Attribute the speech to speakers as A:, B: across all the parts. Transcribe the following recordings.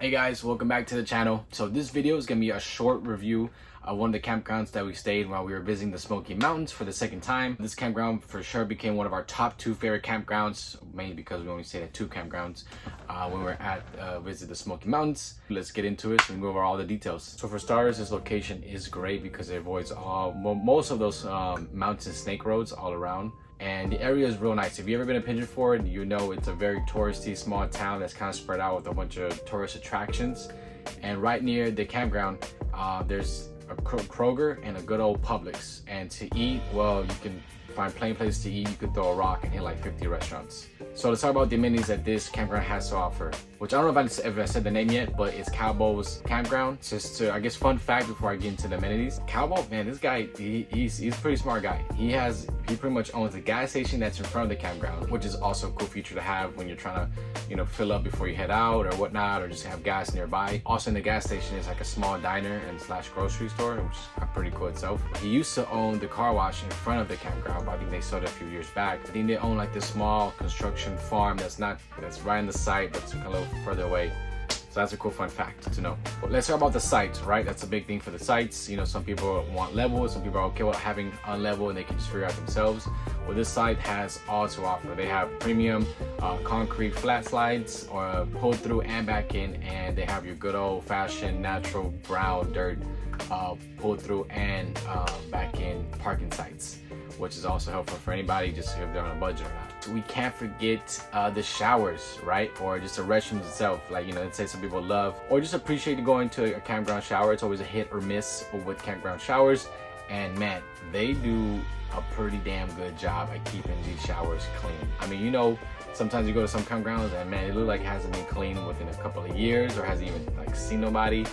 A: Hey guys, welcome back to the channel. So this video is gonna be a short review of one of the campgrounds that we stayed while we were visiting the Smoky Mountains for the second time. This campground for sure became one of our top 2 favorite campgrounds, mainly because we only stayed at 2 campgrounds when we were at visit the Smoky Mountains. Let's get into it and go over all the details. So for starters, this location is great because it avoids most of those mountains and snake roads all around. And the area is real nice. If you've ever been to Pigeon Forge, you know it's a very touristy small town that's kind of spread out with a bunch of tourist attractions. And right near the campground, there's a Kroger and a good old Publix. And to eat, well, you can find plain places to eat. You could throw a rock and hit like 50 restaurants. So let's talk about the amenities that this campground has to offer, which I don't know if I said the name yet, but it's CLABOUGH'S campground. Just to, I guess, fun fact before I get into the amenities. CLABOUGH, man, this guy, he's a pretty smart guy. He pretty much owns the gas station that's in front of the campground, which is also a cool feature to have when you're trying to, fill up before you head out or whatnot, or just have gas nearby. Also in the gas station is like a small diner and / grocery store, which is pretty cool itself. He used to own the car wash in front of the campground, but I think they sold it a few years back. I think they own like this small construction farm that's right in the site, but it's a little further away. So that's a cool fun fact to know. But let's talk about the sites, right? That's a big thing for the sites. Some people want level, some people are okay with having unlevel and they can just figure out themselves. Well, this site has all to offer. They have premium concrete flat slides or pull through and back in, and they have your good old fashioned natural brown dirt pull through and back in parking sites, which is also helpful for anybody just if they're on a budget or not. We can't forget the showers, right? Or just the restrooms itself. Like, let's say some people love or just appreciate going to a campground shower. It's always a hit or miss with campground showers. And man, they do a pretty damn good job at keeping these showers clean. I mean, sometimes you go to some campgrounds and man, it looks like it hasn't been cleaned within a couple of years or hasn't even seen nobody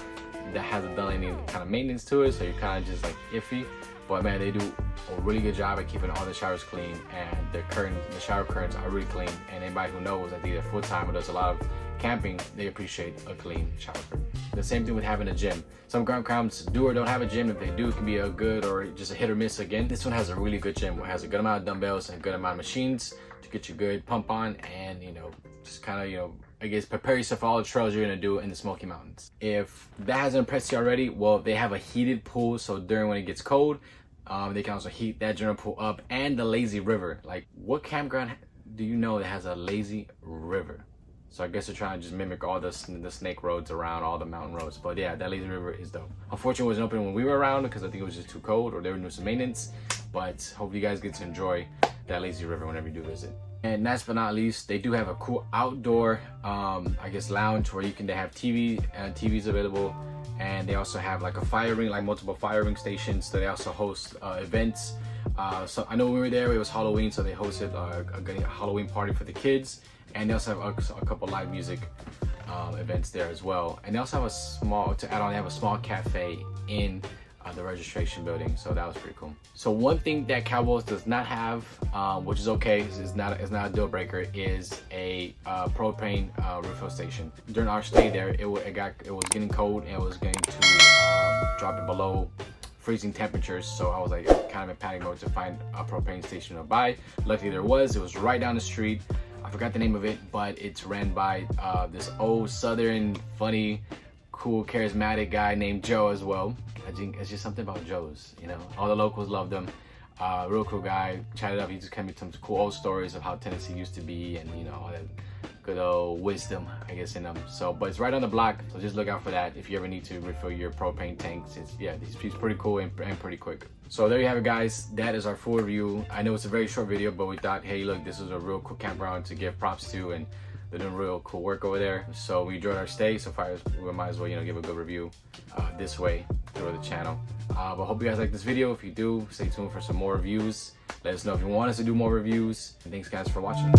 A: that hasn't done any kind of maintenance to it. So you're kind of just iffy. But man, they do a really good job at keeping all the showers clean, and the shower curtains are really clean. And anybody who knows that they're full time or does a lot of camping, they appreciate a clean shower curtain. The same thing with having a gym. Some campgrounds do or don't have a gym. If they do, it can be a good or just a hit or miss again. This one has a really good gym. It has a good amount of dumbbells and a good amount of machines to get you good pump on, and just kind of I guess prepare yourself for all the trails you're gonna do in the Smoky Mountains. If that hasn't impressed you already, well, they have a heated pool, so during when it gets cold, they can also heat that general pool up, and the lazy river. Like, what campground do you know that has a lazy river? So I guess they're trying to just mimic all the snake roads around, all the mountain roads. But yeah, that lazy river is dope. Unfortunately, it wasn't open when we were around because I think it was just too cold or they were doing some maintenance. But hope you guys get to enjoy that lazy river whenever you do visit. And last but not least, they do have a cool outdoor, I guess, lounge where they have TVs available. And they also have like a fire ring, like multiple fire ring stations. So they also host events. So I know when we were there, it was Halloween, so they hosted a Halloween party for the kids. And they also have a couple live music events there as well. And they also have they have a small cafe in the registration building, so that was pretty cool. So one thing that CLABOUGH'S does not have, which is okay, is not a deal breaker, is a propane refill station. During our stay there, it was getting cold and it was going to drop it below freezing temperatures. So I was kind of in panic mode to find a propane station nearby. Luckily there was. It was right down the street. I forgot the name of it, but it's ran by this old southern, funny, cool, charismatic guy named Joe as well. I think it's just something about Joe's, all the locals loved him. Real cool guy, chatted up. He just told me some cool old stories of how Tennessee used to be, and all that good old wisdom, I guess, in them. So, but it's right on the block, so just look out for that if you ever need to refill your propane tanks. He's pretty cool and pretty quick. So there you have it, guys. That is our full review. I know it's a very short video, but we thought, hey, look, this is a real cool campground to give props to, and they're doing real cool work over there. So we enjoyed our stay. So far, we might as well, give a good review this way through the channel. But hope you guys like this video. If you do, stay tuned for some more reviews. Let us know if you want us to do more reviews. And thanks, guys, for watching.